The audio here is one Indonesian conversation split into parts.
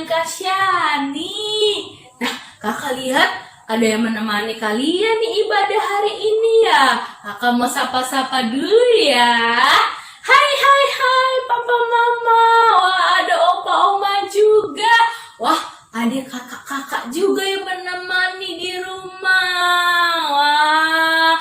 dengan Kak Syani. Nah, kakak lihat ada yang menemani kalian nih ibadah hari ini ya. Kakak mau sapa-sapa dulu ya. Hai hai hai papa mama. Wah, ada opa oma juga. Wah, ada kakak-kakak juga yang menemani di rumah. Wah,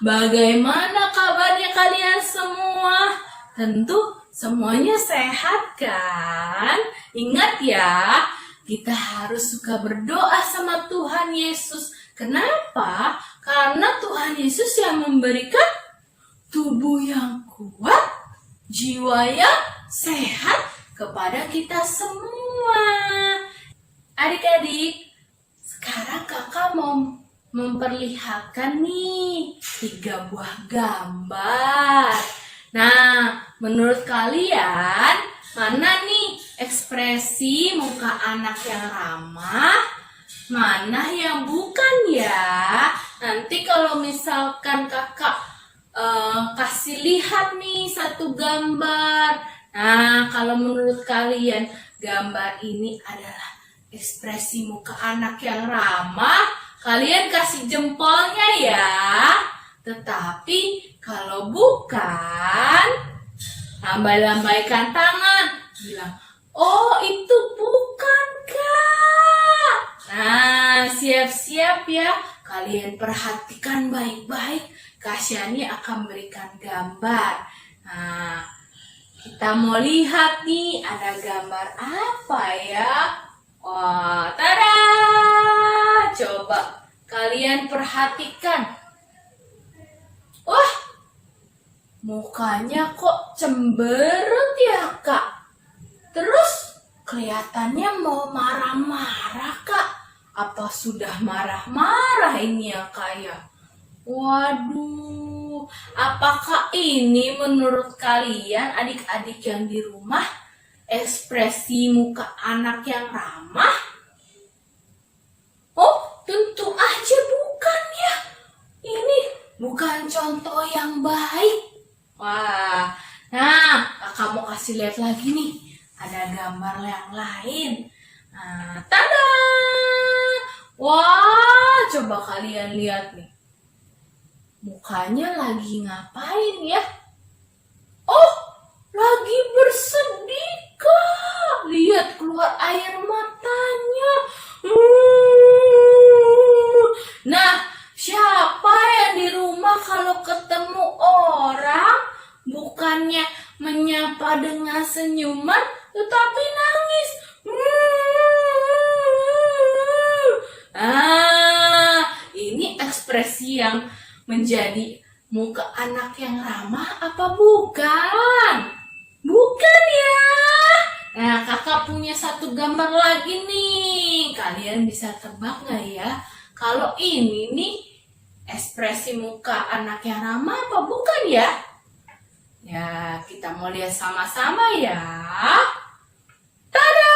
bagaimana kabarnya kalian semua? Tentu semuanya sehat kan? Ingat ya, kita harus suka berdoa sama Tuhan Yesus. Kenapa? Karena Tuhan Yesus yang memberikan tubuh yang kuat, jiwa yang sehat kepada kita semua. Adik-adik, sekarang kakak mau memperlihatkan nih 3 buah gambar. Nah, menurut kalian mana nih ekspresi muka anak yang ramah, mana yang bukan ya? Nanti kalau misalkan kakak kasih lihat nih satu gambar. Nah, kalau menurut kalian gambar ini adalah ekspresi muka anak yang ramah, kalian kasih jempolnya ya. Tetapi kalau bukan, lambai-lambaikan tangan, bilang, oh itu bukan Kak. Nah, siap-siap ya, kalian perhatikan baik-baik, Kak Syani akan berikan gambar. Nah, kita mau lihat nih, ada gambar apa ya? Wah, tada! Coba kalian perhatikan. Wah, mukanya kok cemberut ya Kak? Terus kelihatannya mau marah-marah Kak? Apa sudah marah-marah ini ya Kak ya? Waduh, apakah ini menurut kalian adik-adik yang di rumah ekspresi muka anak yang ramah? Oh, tentu aja bukan ya. Ini bukan contoh yang baik. Wah, nah kakak mau kasih lihat lagi nih. Ada gambar yang lain. Nah, tada! Wah, coba kalian lihat nih. Mukanya lagi ngapain ya? Oh, lagi bersedih Kak. Lihat keluar air matanya. Nah, siapa yang di rumah kalau ketemu orang bukannya menyapa dengan senyuman tetapi nangis? Ini ekspresi yang menjadi muka anak yang ramah apa bukan? Bukan ya? Nah, kakak punya satu gambar lagi nih. Kalian bisa tebak gak ya? Kalau ini nih ekspresi muka anak yang ramah apa bukan ya? Ya, kita mau lihat sama-sama ya. Tada!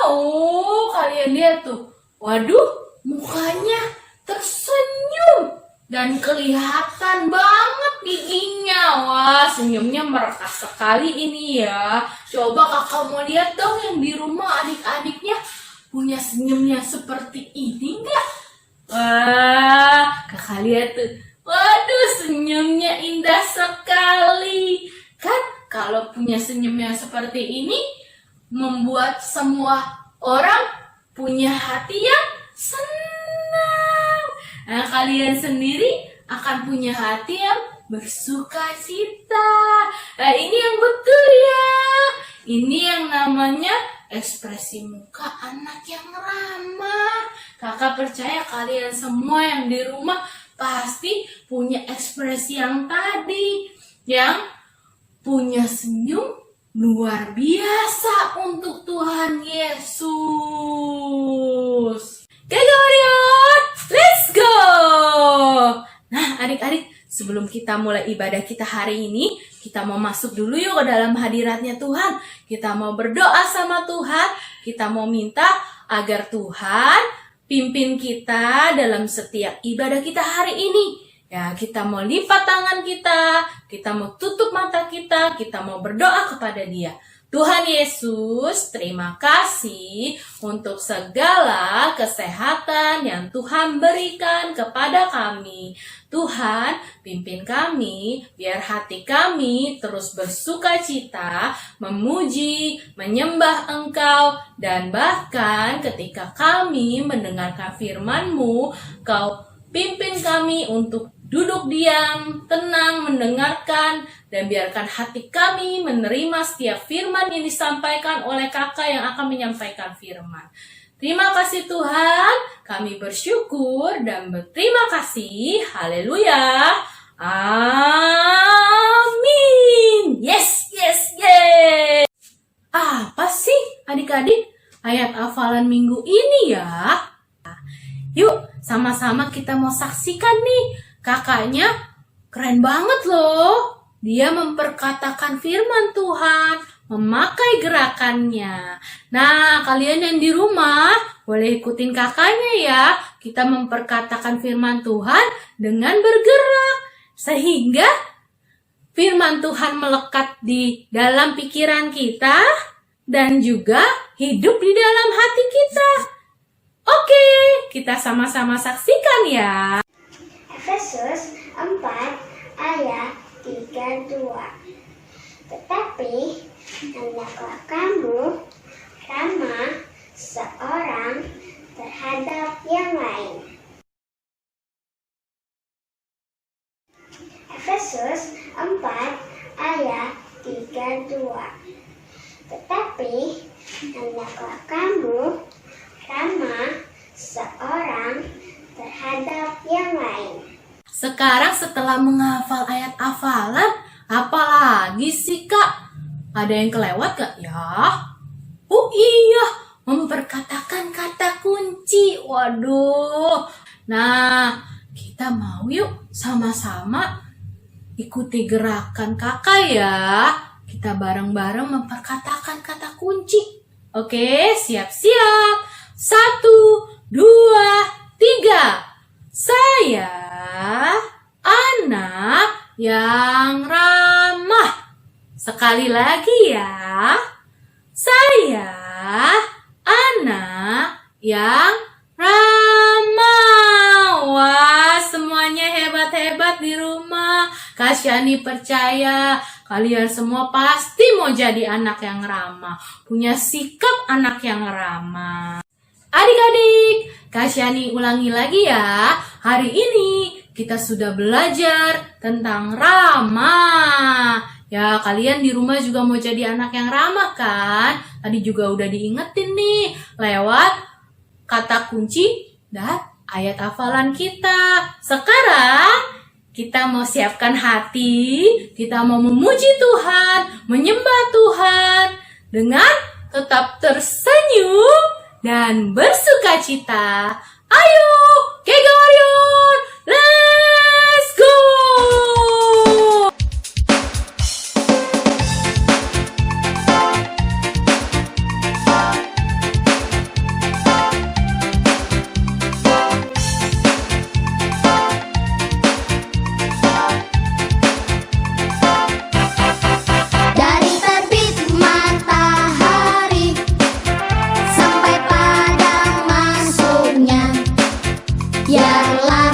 Oh, kalian lihat tuh. Waduh, mukanya tersenyum dan kelihatan banget giginya. Wah, senyumnya merekas sekali ini ya. Coba kakak mau lihat dong yang di rumah adik-adiknya punya senyumnya seperti ini enggak? Wah, kakak lihat tuh. Waduh, senyumnya indah sekali. Kan kalau punya senyum yang seperti ini membuat semua orang punya hati yang senang. Nah, kalian sendiri akan punya hati yang bersuka cita. Nah, ini yang betul ya. Ini yang namanya ekspresi muka anak yang ramah. Kakak percaya kalian semua yang di rumah pasti punya ekspresi yang tadi. Yang punya senyum luar biasa untuk Tuhan Yesus. Oke, Warrior, let's go! Nah, adik-adik, sebelum kita mulai ibadah kita hari ini, kita mau masuk dulu yuk ke dalam hadiratnya Tuhan. Kita mau berdoa sama Tuhan, kita mau minta agar Tuhan pimpin kita dalam setiap ibadah kita hari ini. Ya, kita mau lipat tangan kita mau tutup mata kita mau berdoa kepada Dia. Tuhan Yesus, terima kasih untuk segala kesehatan yang Tuhan berikan kepada kami. Tuhan, pimpin kami, biar hati kami terus bersuka cita, memuji, menyembah Engkau, dan bahkan ketika kami mendengarkan firman-Mu, Kau pimpin kami untuk duduk diam, tenang, mendengarkan, dan biarkan hati kami menerima setiap firman yang disampaikan oleh kakak yang akan menyampaikan firman. Terima kasih Tuhan, kami bersyukur dan berterima kasih. Haleluya. Amin. Yes, yes, yes. Apa sih adik-adik ayat hafalan minggu ini ya? Yuk, sama-sama kita mau saksikan nih. Kakaknya keren banget loh. Dia memperkatakan firman Tuhan, memakai gerakannya. Nah, kalian yang di rumah boleh ikutin kakaknya ya. Kita memperkatakan firman Tuhan dengan bergerak. Sehingga firman Tuhan melekat di dalam pikiran kita dan juga hidup di dalam hati kita. Oke, kita sama-sama saksikan ya. Efesus 4 ayat 32. Tetapi hendaklah kamu ramah seorang terhadap yang lain. Efesus 4 ayat 32. Tetapi hendaklah kamu ramah seorang terhadap yang lain. Sekarang setelah menghafal ayat hafalan, apa lagi sih Kak? Ada yang kelewat gak ya? Oh iya, memperkatakan kata kunci. Waduh. Nah, kita mau yuk sama-sama ikuti gerakan kakak ya. Kita bareng-bareng memperkatakan kata kunci. Oke, siap-siap. 1, 2, 3. Saya anak yang ramah. Sekali lagi ya. Saya anak yang ramah. Wah, semuanya hebat-hebat di rumah. Kak Syani percaya kalian semua pasti mau jadi anak yang ramah. Punya sikap anak yang ramah. Adik-adik, Kak Syani ulangi lagi ya. Hari ini kita sudah belajar tentang ramah. Ya, kalian di rumah juga mau jadi anak yang ramah kan? Tadi juga udah diingetin nih lewat kata kunci dan ayat hafalan kita. Sekarang kita mau siapkan hati, kita mau memuji Tuhan, menyembah Tuhan dengan tetap tersenyum dan bersuka cita. Ayo, Kega Warrior, let's go! Dari terbit matahari sampai padang masuknya, biarlah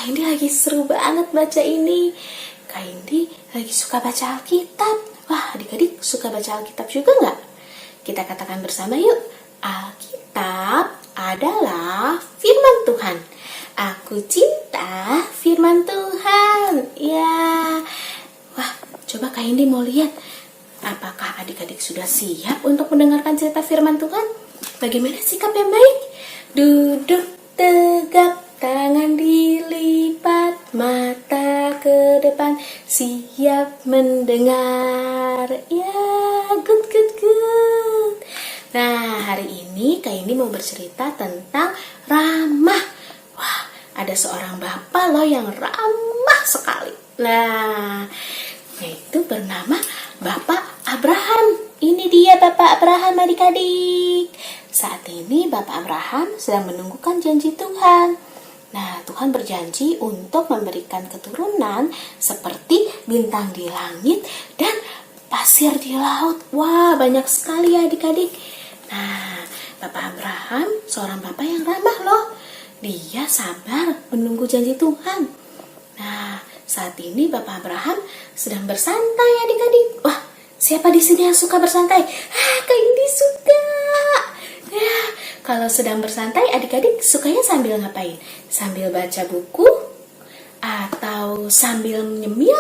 Kak Indi lagi seru banget baca ini. Kak Indi lagi suka baca Alkitab. Wah, adik-adik suka baca Alkitab juga nggak? Kita katakan bersama yuk. Alkitab adalah firman Tuhan. Aku cinta firman Tuhan. Ya. Wah, coba Kak Indi mau lihat. Apakah adik-adik sudah siap untuk mendengarkan cerita firman Tuhan? Bagaimana sikap yang baik? Duduk tegap, tangan dilipat, mata ke depan, siap mendengar. Ya, good, good, good. Nah, hari ini Kak Indi mau bercerita tentang ramah. Wah, ada seorang bapak loh yang ramah sekali. Nah, yaitu bernama Bapak Abraham. Ini dia Bapak Abraham, adik-adik. Saat ini Bapak Abraham sedang menunggukan janji Tuhan. Nah, Tuhan berjanji untuk memberikan keturunan seperti bintang di langit dan pasir di laut. Wah, banyak sekali ya adik-adik. Nah, Bapak Abraham seorang bapak yang ramah loh. Dia sabar menunggu janji Tuhan. Nah, saat ini Bapak Abraham sedang bersantai adik-adik. Wah, siapa di sini yang suka bersantai? Kak Indi suka. Ya, kalau sedang bersantai adik-adik sukanya sambil ngapain? Sambil baca buku? Atau sambil nyemil?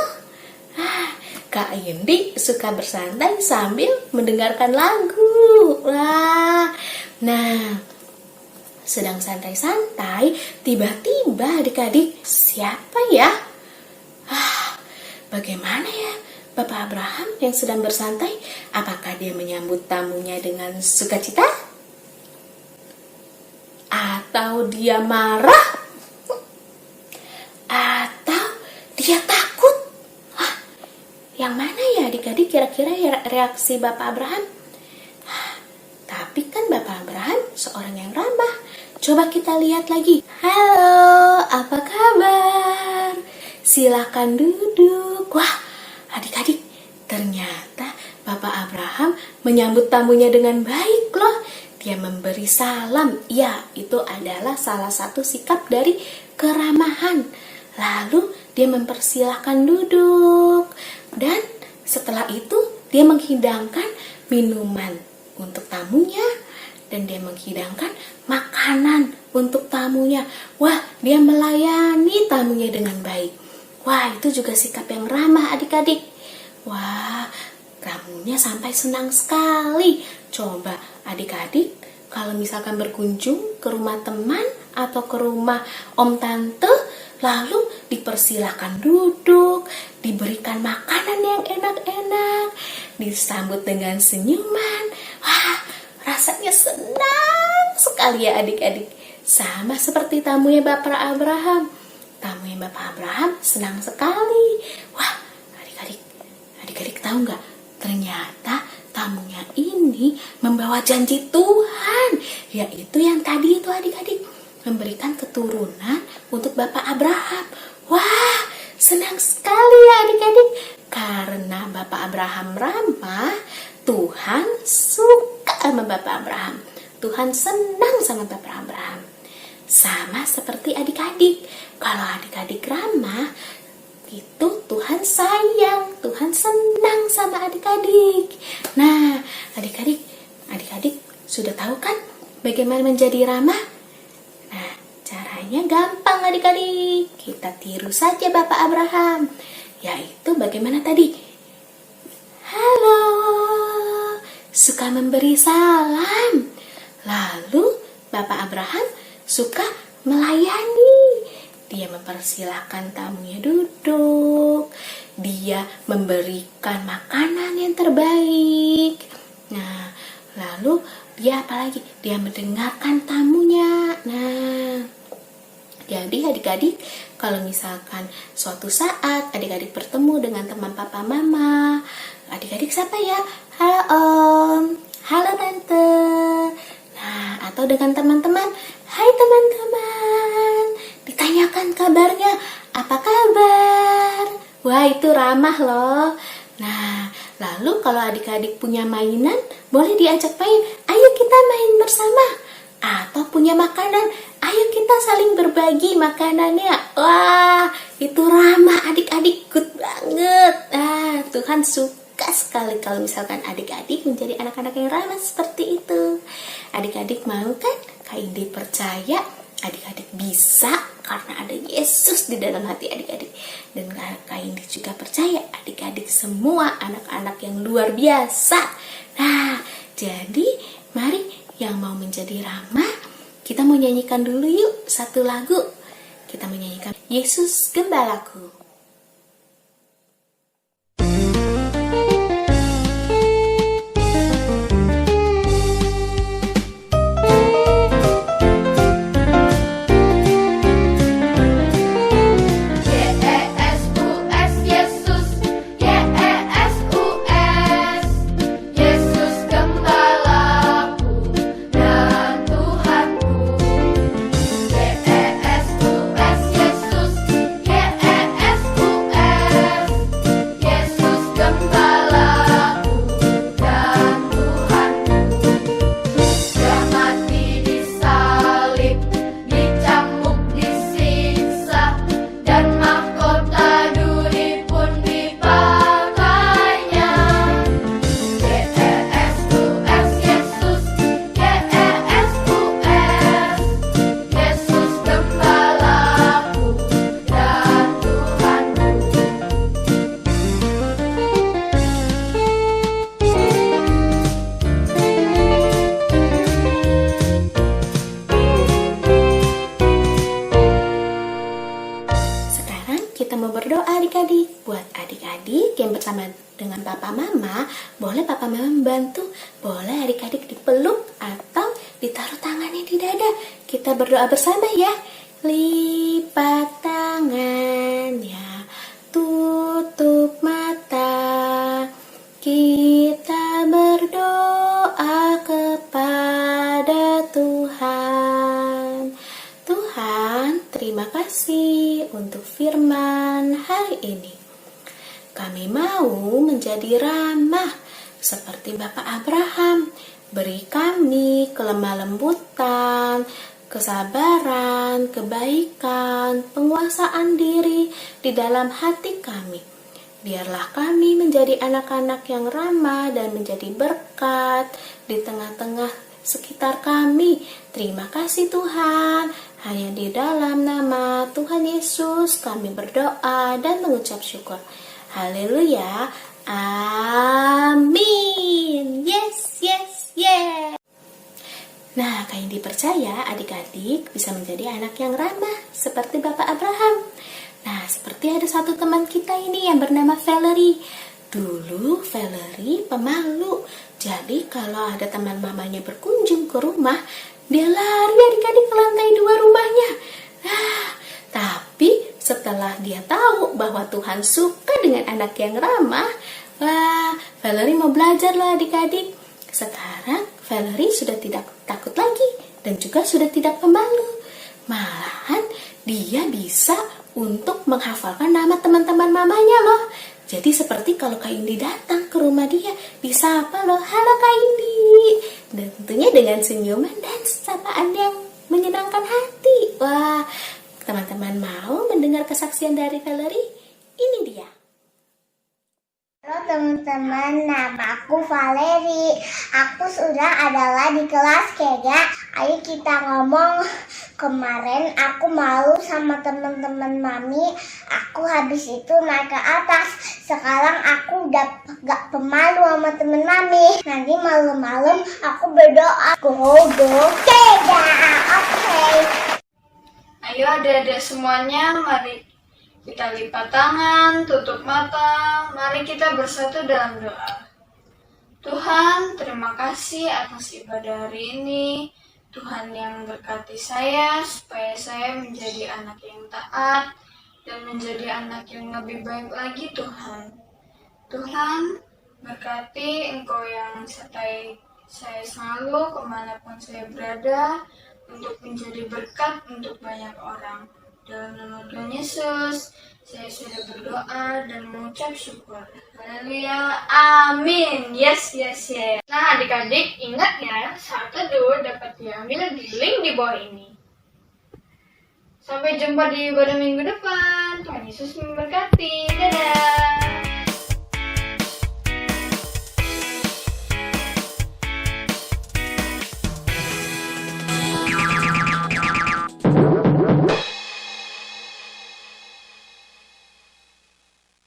Kak Indi suka bersantai sambil mendengarkan lagu. Wah, nah, sedang santai-santai, tiba-tiba adik-adik, siapa ya? Bagaimana ya Bapak Abraham yang sedang bersantai? Apakah dia menyambut tamunya dengan sukacita? Atau dia marah? Atau dia takut? Yang mana ya adik-adik kira-kira reaksi Bapak Abraham? Tapi kan Bapak Abraham seorang yang ramah. Coba kita lihat lagi. Halo, apa kabar? Silakan duduk. Wah, adik-adik, ternyata Bapak Abraham menyambut tamunya dengan baik loh. Dia memberi salam. Ya, itu adalah salah satu sikap dari keramahan. Lalu dia mempersilahkan duduk. Dan setelah itu dia menghidangkan minuman untuk tamunya. Dan dia menghidangkan makanan untuk tamunya. Wah, dia melayani tamunya dengan baik. Wah, itu juga sikap yang ramah adik-adik. Wah, tamunya sampai senang sekali. Coba adik-adik, kalau misalkan berkunjung ke rumah teman atau ke rumah om tante, lalu dipersilakan duduk, diberikan makanan yang enak-enak, disambut dengan senyuman. Wah, rasanya senang sekali ya adik-adik. Sama seperti tamunya Bapak Abraham. Tamunya Bapak Abraham senang sekali. Wah, adik-adik tahu nggak? Ternyata tamunya ini membawa janji Tuhan, yaitu yang tadi itu adik-adik, memberikan keturunan untuk Bapak Abraham. Wah, senang sekali ya adik-adik. Karena Bapak Abraham ramah, Tuhan suka sama Bapak Abraham. Tuhan senang sama Bapak Abraham. Sama seperti adik-adik. Kalau adik-adik ramah, itu Tuhan sayang, Tuhan senang sama adik-adik. Nah, adik-adik sudah tahu kan bagaimana menjadi ramah? Nah, caranya gampang adik-adik. Kita tiru saja Bapak Abraham. Yaitu bagaimana tadi? Halo, suka memberi salam. Lalu Bapak Abraham suka melayani. Dia mempersilahkan tamunya duduk. Dia memberikan makanan yang terbaik. Nah, lalu dia apalagi? Dia mendengarkan tamunya. Nah, jadi adik-adik, kalau misalkan suatu saat adik-adik bertemu dengan teman papa mama, adik-adik siapa ya? Halo om, halo tante. Nah, atau dengan teman-teman, hai teman-teman, ditanyakan kabarnya, apa kabar? Wah, itu ramah loh. Nah, lalu kalau adik-adik punya mainan, boleh diajak main. Ayo kita main bersama. Atau punya makanan, ayo Ayo kita saling berbagi makanannya. Wah, itu ramah adik-adik, good banget. Tuhan suka sekali kalau misalkan adik-adik menjadi anak-anak yang ramah seperti itu. Adik-adik mau kan Kak Indi percaya adik-adik bisa karena ada Yesus di dalam hati adik-adik. Dan Kak Indi juga percaya adik-adik semua anak-anak yang luar biasa. Nah, jadi mari yang mau menjadi ramah, kita mau nyanyikan dulu yuk satu lagu. Kita menyanyikan Yesus Gembalaku. Adik-adik, buat adik-adik yang bersama dengan papa mama, boleh papa mama membantu, boleh adik-adik dipeluk atau ditaruh tangannya di dada. Kita berdoa bersama ya. Lipat tangan ya, tutup mata, kita berdoa kepada Tuhan. Tuhan, terima kasih untuk firman hari ini. Kami mau menjadi ramah seperti Bapak Abraham. Beri kami kelemah lembutan, kesabaran, kebaikan, penguasaan diri di dalam hati kami. Biarlah kami menjadi anak-anak yang ramah dan menjadi berkat di tengah-tengah sekitar kami. Terima kasih Tuhan. Hanya di dalam nama Tuhan Yesus kami berdoa dan mengucap syukur. Haleluya. Amin. Yes, yes, yes. Nah, Kak Indi percaya adik-adik bisa menjadi anak yang ramah seperti Bapak Abraham. Nah, seperti ada satu teman kita ini yang bernama Valerie. Dulu Valerie pemalu. Jadi kalau ada teman mamanya berkunjung ke rumah, dia lari adik-adik ke lantai 2 rumahnya. Tapi setelah dia tahu bahwa Tuhan suka dengan anak yang ramah, Valerie mau belajar loh adik-adik. Sekarang Valerie sudah tidak takut lagi dan juga sudah tidak pemalu. Malahan dia bisa untuk menghafalkan nama teman-teman mamanya loh. Jadi seperti kalau Kak Indi datang ke rumah dia, disapa loh, halo Kak Indi. Dan tentunya dengan senyuman dan sapaan yang menyenangkan hati. Wah, teman-teman mau mendengar kesaksian dari Valerie? Ini dia. Halo teman-teman, nama aku Valerie. Aku sudah adalah di kelas kayaknya. Ayo kita ngomong. Kemarin aku malu sama teman-teman mami. Aku habis itu naik ke atas. Sekarang aku udah gak pemalu sama teman mami. Nanti malam-malam aku berdoa. Go Tega. Oke. Ayo adik-adik semuanya, mari kita lipat tangan, tutup mata, mari kita bersatu dalam doa. Tuhan, terima kasih atas ibadah hari ini. Tuhan yang berkati saya, supaya saya menjadi anak yang taat, dan menjadi anak yang lebih baik lagi Tuhan. Tuhan, berkati Engkau yang sertai saya selalu kemanapun saya berada, untuk menjadi berkat untuk banyak orang. Dalam nama Tuhan Yesus, saya sudah berdoa dan mengucap syukur. Haleluya, amin. Yes, yes, yes. Nah adik-adik ingat ya, saat teduh dapat diambil di link di bawah ini. Sampai jumpa di ibadah minggu depan. Tuhan Yesus memberkati. Dadah.